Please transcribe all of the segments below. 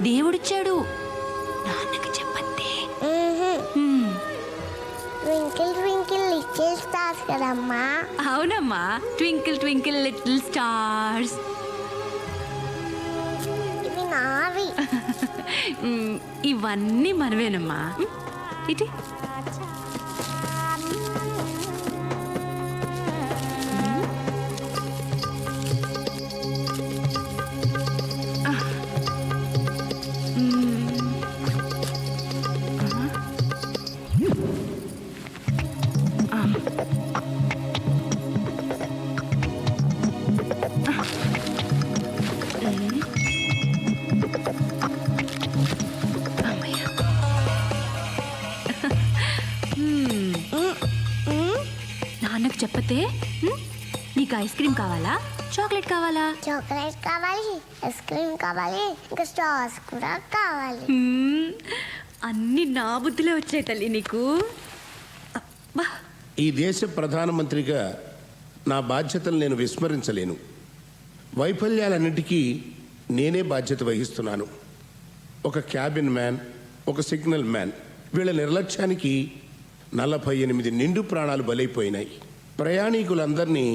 దేవుడిచ్చాడు. నాన్నకి చెప్పండి. ట్వింకిల్ ట్వింకిల్ లిటిల్ స్టార్స్ కదమ్మా. అవునమ్మా, ట్వింకిల్ ట్వింకిల్ లిటిల్ స్టార్స్. ఇవి నావి. ఇవన్నీ మనవేనమ్మా. ఇటీ నాన్నకు చెప్పతే నీకు ఐస్ క్రీమ్ కావాలా, చాక్లెట్ కావాలా? చాక్లెట్ కావాలి, ఐస్ క్రీమ్ కావాలి, ఇంకా స్టార్స్ కూడా కావాలి. అన్ని నా బుద్ధిలో వచ్చాయి తల్లి నీకు. ఈ దేశ ప్రధానమంత్రిగా నా బాధ్యతలు నేను విస్మరించలేను. వైఫల్యాలన్నిటికీ నేనే బాధ్యత వహిస్తున్నాను. ఒక క్యాబిన్ మ్యాన్, ఒక సిగ్నల్ మ్యాన్, వీళ్ళ నిర్లక్ష్యానికి 48 నిండు ప్రాణాలు బలైపోయినాయి. ప్రయాణికులందరినీ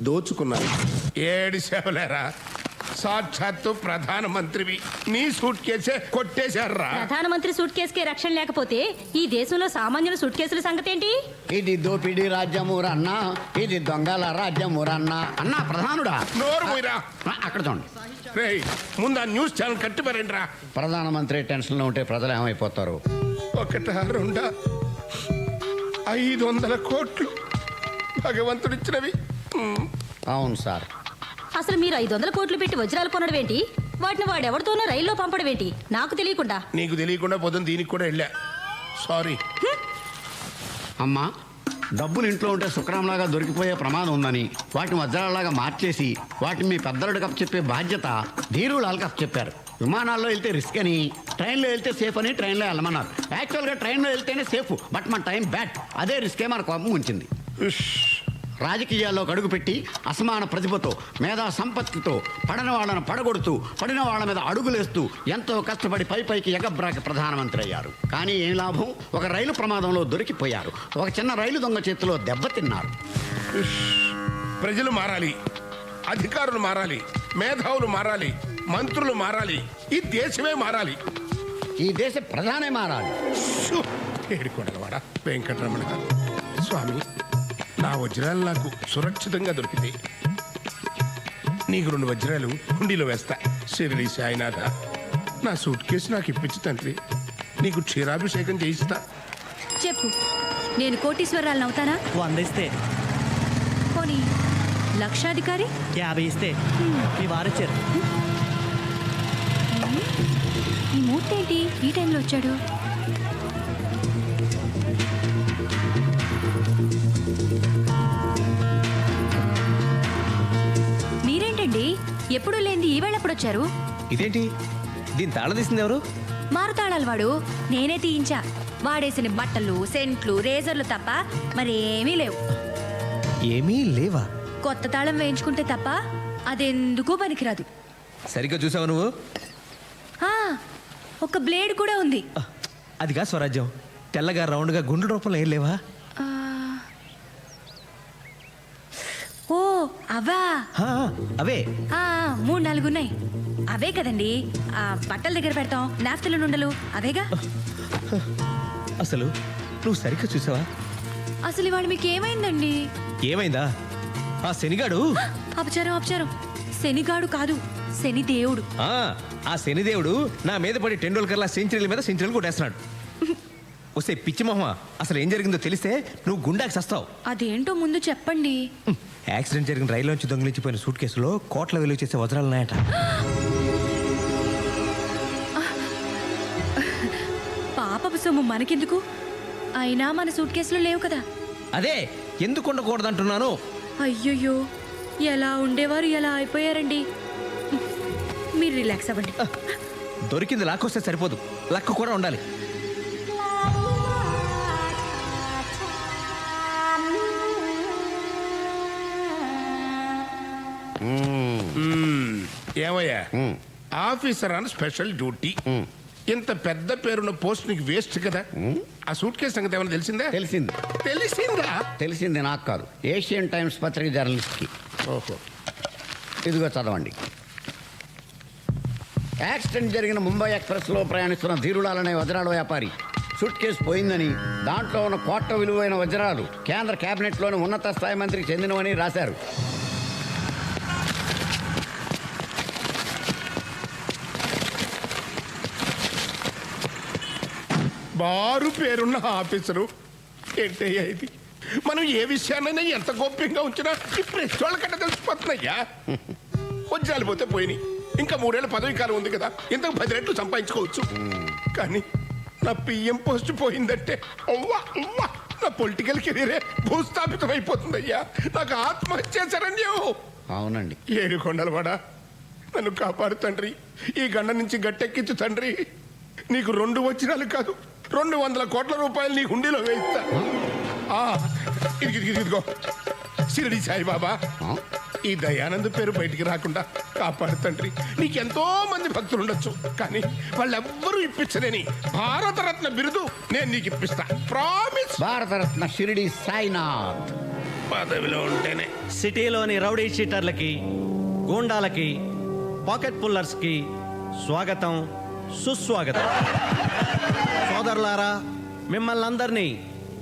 దోచుకున్నారు. ఏడిసేవలేరా, సాక్షాత్తు ప్రధానమంత్రివి, నీ సూట్ కేసే కొట్టేశారా? ప్రధానమంత్రి సూట్ కేసుకే రక్షణ లేకపోతే ఈ దేశంలో సామాన్యుల సూట్ కేసుల సంగతి ఏంటి? ఇది దోపిడీ రాజ్యమూరన్నా, ఇది దొంగల రాజ్యమూరన్నా. అన్నా ప్రధానుడా, నోరు మూయరా. అక్కడ చూడండి. రేయ్, ముందు ఆ న్యూస్ ఛానల్ కట్టిపారండి రా. ప్రధానమంత్రి టెన్షన్లో ఉంటే ప్రజలు ఏమైపోతారు? 1, 2, 500 కోట్లు భగవంతుడిచ్చినవి. అవును సార్. అసలు మీరు 500 కోట్లు పెట్టి వజ్రాలు కొనడం ఏంటి? వాటిని వాడెవరితోనో రైల్లో పంపడం ఏంటి? నాకు తెలియకుండా. నీకు తెలియకుండా పొద్దున్న దీనికి కూడా వెళ్ళా. సారీ. అమ్మా, డబ్బులు ఇంట్లో ఉంటే శుక్రంలాగా దొరికిపోయే ప్రమాదం ఉందని వాటిని వజ్రాలలాగా మార్చేసి వాటిని మీ పెద్దలకు కప్ చెప్పే బాధ్యత ధీరులు కప్ చెప్పారు. విమానాల్లో వెళ్తే రిస్క్ అని, ట్రైన్లో వెళ్తే సేఫ్ అని ట్రైన్లో వెళ్ళమన్నారు. యాక్చువల్గా ట్రైన్లో వెళ్తేనే సేఫ్, బట్ మన టైం బ్యాడ్. అదే రిస్కే మన కోపం ఉంచింది. రాజకీయాల్లో అడుగుపెట్టి అసమాన ప్రతిభతో, మేధా సంపత్తితో పడని వాళ్ళను పడగొడుతూ, పడిన వాళ్ళ మీద అడుగులేస్తూ ఎంతో కష్టపడి పైకి ఎగబ్రాకి ప్రధానమంత్రి అయ్యారు. కానీ ఏం లాభం? ఒక రైలు ప్రమాదంలో దొరికిపోయారు. ఒక చిన్న రైలు దొంగ చేతిలో దెబ్బతిన్నారు. ప్రజలు మారాలి, అధికారులు మారాలి, మేధావులు మారాలి, మంత్రులు మారాలి, ఈ దేశమే మారాలి. ఈ దేశ ప్రధానే మారాలి. ఏడుకొండలవాడ వెంకటరమణ స్వామి, నా వజ్రాలు నాకు సురక్షితంగా దొరికింది. నీకు 2 వజ్రాలు హుండీలో వేస్తా. షిరిడి సాయినాథ, నా సూట్ కేసు నాకు ఇప్పించు తండ్రి. నీకు క్షీరాభిషేకం చేయిస్తా. చెప్పు, నేను కోటీశ్వరాలను అవుతానా? 100 ఇస్తే. పోనీ లక్షాధికారి? 50 ఇస్తే. మీ వారొచ్చారు. ఈ మూర్తి ఏంటి ఈ టైంలో వచ్చాడు? మీరేంటండి ఎప్పుడు లేని ఈ వేళ ఎప్పుడొచ్చారు? ఇదేంటి, దీని తాళం తీసింది ఎవరు? మారుతాళాలు వాడు. నేనే తీయించా. వాడేసిన బట్టలు, సెంట్లు, రేజర్లు తప్ప మరేమీ లేవు. ఏమీ లేవా? కొత్త తాళం వేయించుకుంటే తప్ప అదెందుకూ పనికిరాదు. సరిగ్గా చూసావు నువ్వు? ఒక బ్లేడ్ కూడా ఉంది. అదిగా స్వరాజ్యం. తెల్లగా రౌండ్గా గుండు రూపంలో ఏం లేవా? ఓ అవా? అవే 3-4 ఉన్నాయి. అవే కదండి ఆ బట్టల దగ్గర పెడతాం, నాఫ్తలు నుండలు అవేగా. అసలు నువ్వు సరిగ్గా చూసావా? అసలు ఇవాళ మీకు ఏమైందండి? ఏమైందా? ఆ శనిగాడు. అపచారం. శనిగాడు కాదు, శనిదేవుడు. ఆ శనిదేవుడు నా మీద పడి టెండూల్కర్లా సెంచరీల మీద సెంచరీలు కొట్టేస్తున్నాడు. వస్తే పిచ్చి మొహమ, అసలు ఏం జరిగిందో తెలిస్తే నువ్వు గుండాకి సస్తావు. అదేంటో ముందు చెప్పండి. యాక్సిడెంట్ జరిగిన రైల్లోంచి దొంగిలించిపోయిన సూట్ కేసులో కోట్ల విలువ చేసే వజ్రాలు ఉన్నాయట. పాపపు సొమ్ము మనకెందుకు? అయినా మన సూట్ కేసులో లేవు కదా. అదే ఎందుకు ఉండకూడదంటున్నాను. అయ్యయ్యో, ఎలా ఉండేవారు ఎలా అయిపోయారండి. మీరు రిలాక్స్ అవ్వండి. దొరికింది లాక్కొస్తే సరిపోదు, లక్ కూడా ఉండాలి. ఏమయ్యా, ఆఫీసర్ ఆన్ స్పెషల్ డ్యూటీ. ఇంత పెద్ద పేరున్న పోస్ట్ నీకు వేస్ట్ కదా. ఆ సూట్ కేసు సంగతి ఏమైనా తెలిసిందా? తెలిసిందా? తెలిసింది నాకు కాదు, ఏషియన్ టైమ్స్ పత్రిక జర్నలిస్ట్కి. ఓహో. ఇదిగో చదవండి. యాక్సిడెంట్ జరిగిన ముంబై ఎక్స్ప్రెస్లో ప్రయాణిస్తున్న ధీరులాలనే వజ్రాల వ్యాపారి సూట్ కేసు పోయిందని, దాంట్లో ఉన్న కోట్ల విలువైన వజ్రాలు కేంద్ర కేబినెట్లోని ఉన్నత స్థాయి మంత్రికి చెందినవని రాశారు. బారు పేరున్న ఆఫీసరు ఏంటయ్యా ఇది? మనం ఏ విషయాన్నైనా ఎంత గోప్యంగా ఉంచినా ఈ ప్రెస్ వాళ్ళకంటే తెలిసిపోతున్నాయ్యా. వజ్రాలు పోతే పోయినాయి, ఇంకా 3 ఏళ్ళ పదవి కాలం ఉంది కదా, ఇంతకు 10 రెట్లు సంపాదించుకోవచ్చు. కానీ నా పిఎం పోస్ట్ పోయిందంటే అవ్వా అవ్వా, నా పొలిటికల్ కెరీరే భూస్థాపితం అయిపోతుందయ్యా. నాకు ఆత్మహత్య శరణ్యం. అవునండి. ఏడుకొండలవాడా, నన్ను కాపాడు తండ్రి. ఈ గండ నుంచి గట్టెక్కించు తండ్రి. నీకు 2 వజ్రాలు కాదు, 200 కోట్ల రూపాయలు నీ హుండీలో వేయిస్తా. ఇదిగో షిరిడి సాయిబాబా, ఈ దయానంద్ పేరు బయటికి రాకుండా కాపాడు తండ్రి. నీకెంతో మంది భక్తులు ఉండొచ్చు, కానీ వాళ్ళెవ్వరూ ఇప్పించలేని భారతరత్న బిరుదు నేను నీకు ఇప్పిస్తా. ప్రామిస్. భారతరత్న షిరిడి సాయినాథ్. పదవిలో ఉంటేనే. సిటీలోని రౌడీ షీటర్లకి, గూండాలకి, పాకెట్ పుల్లర్స్కి స్వాగతం, సుస్వాగతం. సోదరులారా, మిమ్మల్ని అందరినీ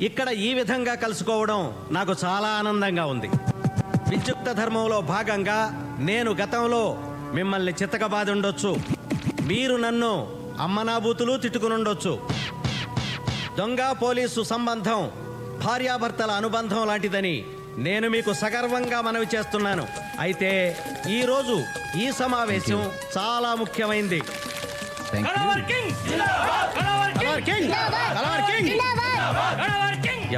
ఇక్కడ ఈ విధంగా కలుసుకోవడం నాకు చాలా ఆనందంగా ఉంది. విద్యుక్త ధర్మంలో భాగంగా నేను గతంలో మిమ్మల్ని చితకబాది ఉండొచ్చు, మీరు నన్ను అమ్మనాబూతులు తిట్టుకునుండొచ్చు. దొంగ పోలీసు సంబంధం భార్యాభర్తల అనుబంధం లాంటిదని నేను మీకు సగర్వంగా మనవి చేస్తున్నాను. అయితే ఈరోజు ఈ సమావేశం చాలా ముఖ్యమైంది.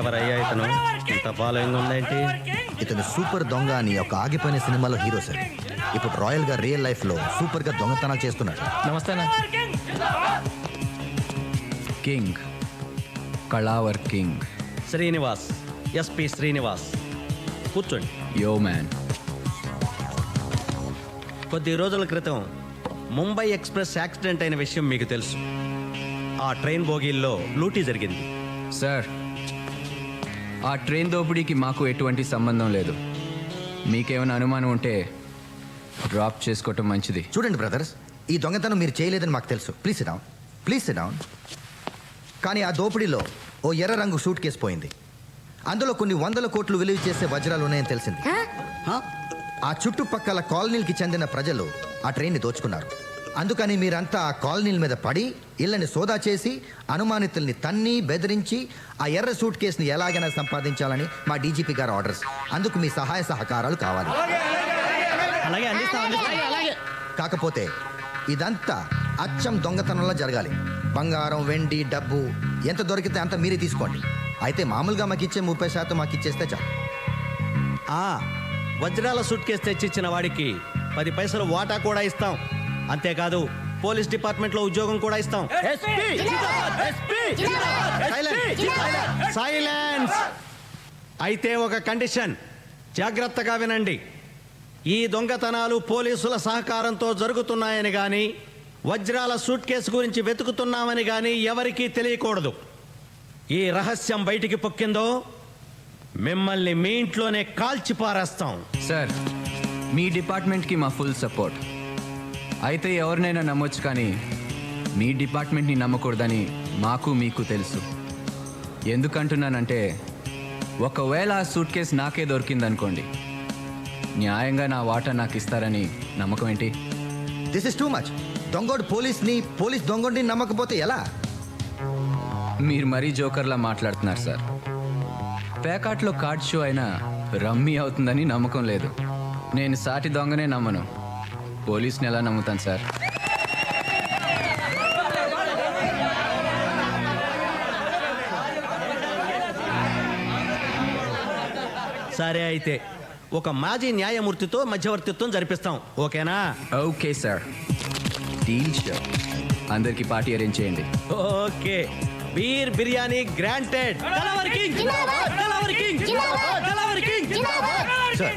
ఎవరయ్యా ఇతను? ఇంత ఫాలోయింగ్ ఉందేంటి? ఇతను సూపర్ దొంగ అని ఒక ఆగిపోయిన సినిమాలో హీరో సార్. ఇప్పుడు రాయల్ గా రియల్ లైఫ్ లో సూపర్ గా దొంగతనాలు చేస్తున్నాడు. నమస్తే కింగ్, కళావర్ కింగ్ శ్రీనివాస్, ఎస్పి శ్రీనివాస్. కూర్చోండి. Yo man. కొద్ది రోజుల క్రితం ముంబై ఎక్స్ప్రెస్ యాక్సిడెంట్ అయిన విషయం మీకు తెలుసు. ఆ ట్రైన్ బోగీల్లో లూటీ జరిగింది. సార్, ఆ ట్రైన్ దోపిడీకి మాకు ఎటువంటి సంబంధం లేదు. మీకేమైనా అనుమానం ఉంటే డ్రాప్ చేసుకోవటం మంచిది. చూడండి బ్రదర్స్, ఈ దొంగతనం మీరు చేయలేదని మాకు తెలుసు. Please SIT down, please SIT down. కానీ ఆ దోపిడీలో ఓ ఎర్ర రంగు సూట్ కేసు పోయింది. అందులో కొన్ని 100 కోట్లు విలువ చేసే వజ్రాలు ఉన్నాయని తెలిసింది. ఆ చుట్టుపక్కల కాలనీలకి చెందిన ప్రజలు ఆ ట్రైన్ని దోచుకున్నారు. అందుకని మీరంతా ఆ కాలనీల మీద పడి ఇళ్ళని సోదా చేసి అనుమానితుల్ని తన్ని బెదిరించి ఆ ఎర్ర సూట్ కేసుని ఎలాగైనా సంపాదించాలని మా డీజీపీ గారు ఆర్డర్స్. అందుకు మీ సహాయ సహకారాలు కావాలి. అలాగే కాకపోతే ఇదంతా అచ్చం దొంగతనంలో జరగాలి. బంగారం, వెండి, డబ్బు ఎంత దొరికితే అంత మీరే తీసుకోండి. అయితే మామూలుగా మాకు ఇచ్చే 30% మాకు ఇచ్చేస్తే చాలు. వజ్రాల సూట్ కేసు తెచ్చిచ్చిన వాడికి 10 పైసలు వాటా కూడా ఇస్తాం. అంతేకాదు, పోలీస్ డిపార్ట్మెంట్లో ఉద్యోగం కూడా ఇస్తాం. సైలెన్స్. అయితే ఒక కండిషన్, జాగ్రత్తగా వినండి. ఈ దొంగతనాలు పోలీసుల సహకారంతో జరుగుతున్నాయని కానీ, వజ్రాల సూట్ కేసు గురించి వెతుకుతున్నామని కానీ ఎవరికీ తెలియకూడదు. ఈ రహస్యం బయటికి పొక్కిందో మిమ్మల్ని మీ ఇంట్లోనే కాల్చి పారేస్తాం. సార్, మీ డిపార్ట్మెంట్కి మా ఫుల్ సపోర్ట్. అయితే ఎవరినైనా నమ్మొచ్చు, కానీ మీ డిపార్ట్మెంట్ని నమ్మకూడదని మాకు మీకు తెలుసు. ఎందుకంటున్నానంటే, ఒకవేళ ఆ సూట్ కేసు నాకే దొరికిందనుకోండి, న్యాయంగా నా వాటా నాకు ఇస్తారని నమ్మకం ఏంటి? This is too much. దొంగోడు పోలీస్ దొంగోడిని నమ్మకపోతే ఎలా? మీరు మరీ జోకర్లా మాట్లాడుతున్నారు సార్. పేకాట్లో కార్డ్ షో అయినా రమ్మీ అవుతుందని నమ్మకం లేదు. నేను సాటి దొంగనే నమ్మను, పోలీస్ని ఎలా నమ్ముతాను సార్? సరే, అయితే ఒక మాజీ న్యాయమూర్తితో మధ్యవర్తిత్వం జరిపిస్తాం. ఓకేనా? Okay sir, deal show. అందరికి పార్టీ అరేంజ్ చేయండి. Okay. Beer biryani granted. Sir,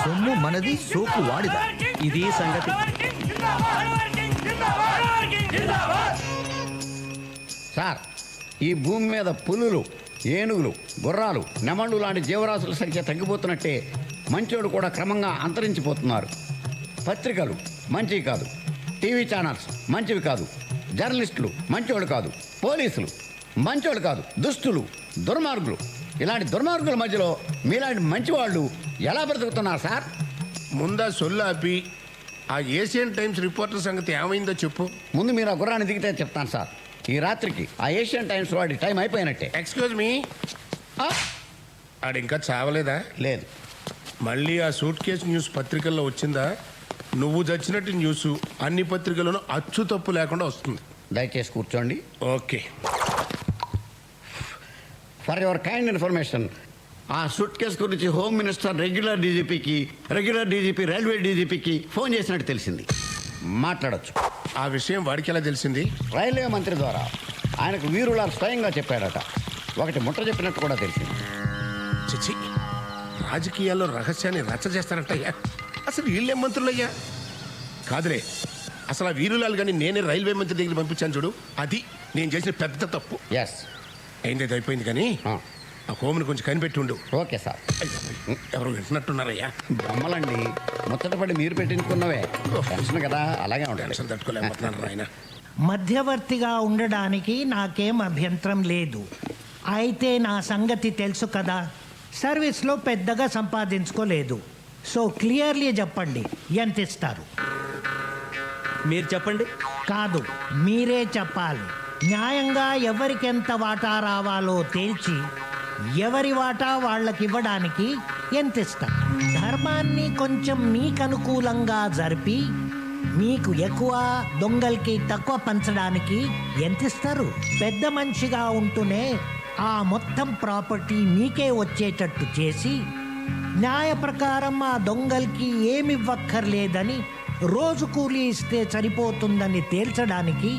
సొమ్ము మనది, సోకు వాడిదా? ఇది సంగతి. సార్, ఈ భూమి మీద పులులు, ఏనుగులు, గుర్రాలు, నెమళ్ళు లాంటి జీవరాశుల సంఖ్య తగ్గిపోతున్నట్టే మంచోడు కూడా క్రమంగా అంతరించిపోతున్నారు. పత్రికలు మంచివి కాదు, టీవీ ఛానల్స్ మంచివి కాదు, జర్నలిస్టులు మంచోళ్ళు కాదు, పోలీసులు మంచోళ్ళు కాదు, దుష్టులు, దుర్మార్గులు, ఇలాంటి దుర్మార్గుల మధ్యలో మీలాంటి మంచివాళ్ళు ఎలా బ్రతుకుతున్నారు సార్? ముందా సొల్లాపి ఆ ఏషియన్ టైమ్స్ రిపోర్టర్ సంగతి ఏమైందో చెప్పు. ముందు మీరు ఆ గుర్రాన్ని దిగితే చెప్తాను సార్. ఈ రాత్రికి ఆ ఏషియన్ టైమ్స్ వాడి టైం అయిపోయినట్టే. ఎక్స్క్యూజ్ మీ, ఆడు ఇంకా చావలేదా? లేదు. మళ్ళీ ఆ సూట్ కేసు న్యూస్ పత్రికల్లో వచ్చిందా? నువ్వు చచ్చినట్టు న్యూస్ అన్ని పత్రికల్లోనూ అచ్చు తప్పు లేకుండా వస్తుంది. దయచేసి కూర్చోండి. Okay. For your kind information, ఆ సూట్ కేసు గురించి home minister regular DGP railway డీజీపీకి ఫోన్ చేసినట్టు తెలిసింది. మాట్లాడొచ్చు. ఆ విషయం వాడికి ఎలా తెలిసింది? రైల్వే మంత్రి ద్వారా ఆయనకు వీరులాల్ స్వయంగా చెప్పాడట. ఒకటి ముట్ట చెప్పినట్టు కూడా తెలిసింది. చిచి, రాజకీయాల్లో రహస్యాన్ని రచ్చ చేస్తారంటయ్యా. అసలు వీళ్ళే మంత్రులయ్యా? కాదులే, అసలు ఆ వీరులాల్ కానీ నేనే రైల్వే మంత్రి దగ్గర పంపించాను చూడు, అది నేను చేసిన పెద్ద తప్పు. ఎస్. అయింది అయిపోయింది కానీ ఆ హోమ్ని కొంచెం కనిపెట్టి ఉండు. Okay sir. ఎవరు వింటున్నట్టున్నారయ్యా? బొమ్మలండి, ముచ్చటపడి మీరు పెట్టించుకున్నవే. టెన్షన్ కదా, అలాగే ఉంటాయి. టెన్షన్ తట్టుకోలేకపోతున్నాను ఆయన. మధ్యవర్తిగా ఉండడానికి నాకేం అభ్యంతరం లేదు. అయితే నా సంగతి తెలుసు కదా, సర్వీస్లో పెద్దగా సంపాదించుకోలేదు. సో క్లియర్లీ చెప్పండి, ఎంత ఇస్తారు? మీరు చెప్పండి. కాదు, మీరే చెప్పాలి. న్యాయంగా ఎవరికెంత వాటా రావాలో తేల్చి ఎవరి వాటా వాళ్ళకి ఇవ్వడానికి ఎంత ఇస్తారు? ధర్మాన్ని కొంచెం మీకు అనుకూలంగా జరిపి మీకు ఎక్కువ, దొంగలకి తక్కువ పంచడానికి ఎంత ఇస్తారు? పెద్ద మనిషిగా ఉంటూనే ఆ మొత్తం ప్రాపర్టీ మీకే వచ్చేటట్టు చేసి న్యాయ ప్రకారం ఆ దొంగలకి ఏమివ్వక్కర్లేదని రోజు కూలీ ఇస్తే సరిపోతుందని తేల్చడానికి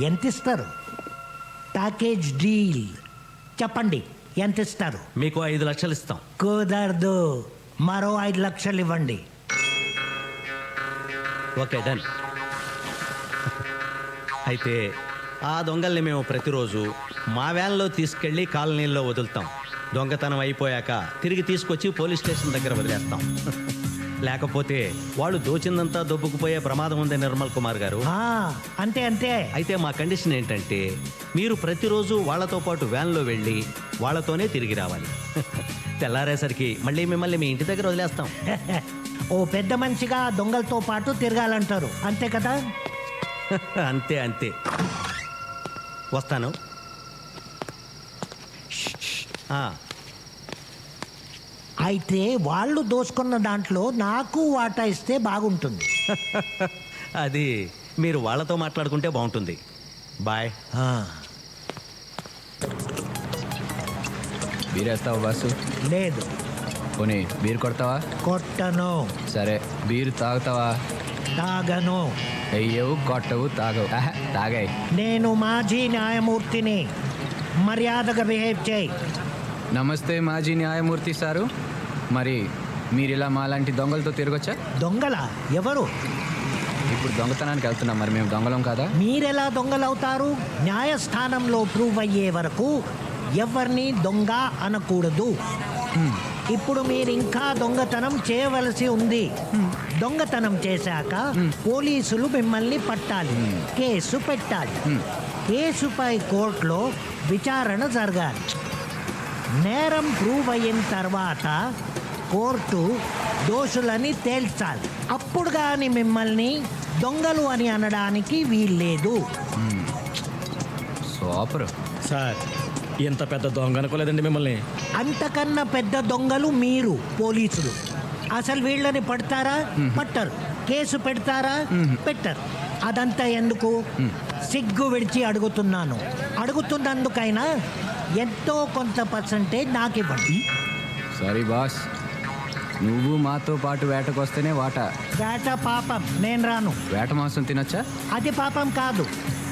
ఎంత ఇస్తారు? ప్యాకేజ్ డీల్ చెప్పండి, ఎంత ఇస్తారు? మీకు 5 లక్షలు ఇస్తాం. కుదరదు, మరో 5 లక్షలు ఇవ్వండి. Okay, done. అయితే ఆ దొంగల్ని మేము ప్రతిరోజు మా వ్యాన్లో తీసుకెళ్ళి కాలనీల్లో వదులుతాం. దొంగతనం అయిపోయాక తిరిగి తీసుకొచ్చి పోలీస్ స్టేషన్ దగ్గర వదిలేస్తాం. లేకపోతే వాళ్ళు దోచిందంతా దొబ్బుకుపోయే ప్రమాదం ఉంది నిర్మల్ కుమార్ గారు. అంతే అంతే. అయితే మా కండిషన్ ఏంటంటే మీరు ప్రతిరోజు వాళ్ళతో పాటు వ్యాన్లో వెళ్ళి వాళ్ళతోనే తిరిగి రావాలి. తెల్లారేసరికి మళ్ళీ మిమ్మల్ని మీ ఇంటి దగ్గర వదిలేస్తాం. ఓ పెద్ద మనిషిగా దొంగలతో పాటు తిరగాలంటారు, అంతే కదా? అంతే అంతే. వస్తాను. అయితే వాళ్ళు దోచుకున్న దాంట్లో నాకు వాటా ఇస్తే బాగుంటుంది. అది మీరు వాళ్ళతో మాట్లాడుకుంటే బాగుంటుంది. బాయ్. బీరేస్తావా బాసు? లేదు. పోనీ బీరు కొడతావా? కొట్టను. సరే, బీరు తాగుతావా? తాగను. అయ్యవు, కొట్టవు, తాగవు. తాగాయి. నేను మాజీ న్యాయమూర్తిని, మర్యాదగా బిహేవ్ చేయి. నమస్తే మాజీ న్యాయమూర్తి సారు. మరి మీరు ఇలా మాలాంటి దొంగలతో తిరగొచ్చా? దొంగల? ఎవరు? ఇప్పుడు దొంగతనానికి వెళ్తున్నాం, మరి మేము దొంగలం కాదా? మీరెలా దొంగలవుతారు? న్యాయస్థానంలో ప్రూవ్ అయ్యే వరకు ఎవరిని దొంగ అనకూడదు. ఇప్పుడు మీరు ఇంకా దొంగతనం చేయవలసి ఉంది. దొంగతనం చేశాక పోలీసులు మిమ్మల్ని పట్టాలి, కేసు పెట్టాలి. కేసుపై కోర్టులో విచారణ జరగాలి. నేరం ప్రూవ్ అయిన తర్వాత కోర్టు దోషులని తేల్చాలి. అప్పుడు కానీ మిమ్మల్ని దొంగలు అని అనడానికి వీల్లేదు. సూపర్ సార్, ఎంత పెద్ద దొంగ అనుకోలేదండి మిమ్మల్ని. అంతకన్నా పెద్ద దొంగలు మీరు పోలీసులు. అసలు వీళ్ళని పడతారా? పట్టరు. కేసు పెడతారా? పెట్టరు. అదంతా ఎందుకు? సిగ్గు విడిచి అడుగుతున్నాను. అడుగుతున్నందుకైనా ఎంతో కొంత పర్సంటేజ్ నాకు ఇవ్వండి. సారీ బాస్, నువ్వు మాతో పాటు వేటకొస్తేనే వాటా. వేట పాపం, నేను రాను. వేట మాంసం తినొచ్చా? అది పాపం కాదు.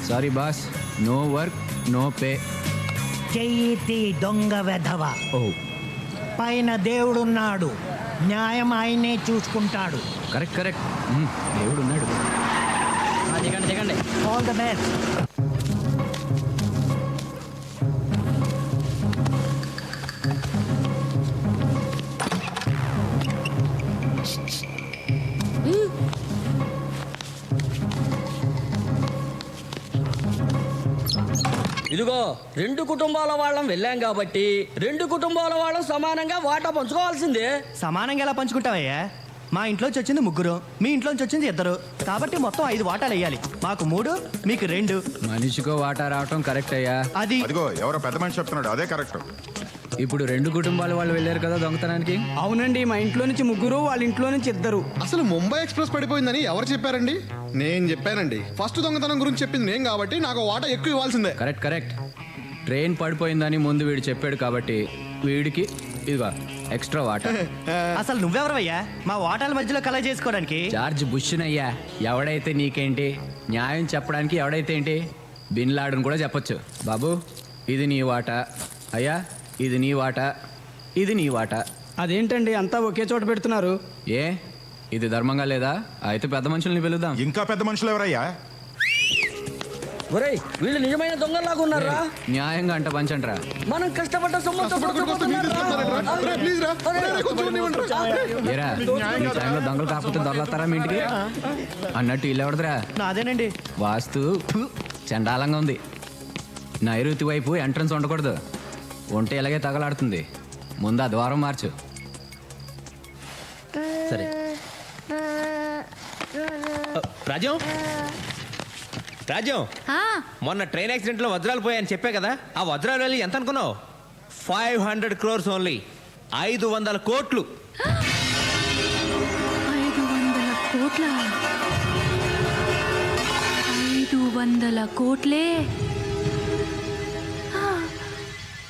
Sorry boss, no work no pay. చెయ్యి దొంగ వెధవ. ఓ, పైన దేవుడున్నాడు, న్యాయం ఆయనే చూసుకుంటాడు. Correct correct. దేవుడు ఉన్నాడు. దిగండి దిగండి. All the best. ఇదిగో 2 కుటుంబాల వాళ్ళం వెళ్ళాం కాబట్టి 2 కుటుంబాల వాళ్ళం సమానంగా వాటా పంచుకోవాల్సిందే. సమానంగా ఎలా పంచుకుంటావయ్యా? మా ఇంట్లోంచి వచ్చింది 3, మీ ఇంట్లోంచి వచ్చింది 2, కాబట్టి మొత్తం 5 వాటాలు వేయాలి. మాకు 3, మీకు 2. మనిషికో వాటా రావటం కరెక్ట్ అయ్యా. అది అదిగో ఎవరో పెద్ద మనిషి చెప్తున్నాడు, అదే కరెక్ట్. ఇప్పుడు 2 కుటుంబాల వాళ్ళు వెళ్ళారు కదా దొంగతనానికి. అవునండి, మా ఇంట్లో నుంచి 3, వాళ్ళ ఇంట్లో నుంచి 2. అసలు ముంబై ఎక్స్ప్రెస్ పడిపోయిందని ఎవరు చెప్పారండి? నేను చెప్పానండి. ఫస్ట్ దొంగతనం గురించి చెప్పింది నేను కాబట్టి నాకు వాటా ఎక్కువ ఇవ్వాల్సిందే. Correct correct. ట్రైన్ పడిపోయిందని ముందు వీడు చెప్పాడు కాబట్టి వీడికి ఇదిగో ఎక్స్ట్రా వాటా. అసలు నువ్వెవరవయ్యా మా వాటాల మధ్యలో కలెక్ట్ చేసుకోవడానికి? జార్జ్ బుష్నయ్యా. ఎవడైతే నీకేంటి, న్యాయం చెప్పడానికి ఎవడైతే ఏంటి, బిన్ లాడన్ కూడా చెప్పొచ్చు. బాబు ఇది నీ వాటా, అయ్యా ఇది నీ వాటా, ఇది నీ వాటా. అదేంటండి అంతా ఒకే చోట పెడుతున్నారు? ఏ ఇది ధర్మంగా లేదా? అయితే పెద్ద మనుషుల్ని పిలుద్దాం. ఇంకా పెద్ద మనుషులు ఎవరయ్యా? ఒరేయ్ వీళ్ళు నిజమైన దొంగలాగా ఉన్నారా? న్యాయంగా అంట పంచండ్రా. మనం కష్టపడ్డ సొమ్ముతో ఏరా ఈ టైంలో దొంగలు కాకపోతే దొరలతారా మీ ఇంటికి అన్నట్టు ఇల్లు ఎవడదురా? నాదేనండి. వాస్తు చండాలంగా ఉంది. నైరుతి వైపు ఎంట్రన్స్ ఉండకూడదు, ఉంటే ఇలాగే తగలాడుతుంది. ముందు ఆ ద్వారం మార్చు. సరే రాజ్యం రాజ్యం, ఆ, మొన్న ట్రైన్ యాక్సిడెంట్లో వజ్రాలు పోయాయని చెప్పా కదా, ఆ వజ్రాలు వెళ్ళి ఎంత అనుకున్నావు? 500 crores ఓన్లీ. 500 కోట్లు. 500 కోట్ల 500 కోట్లే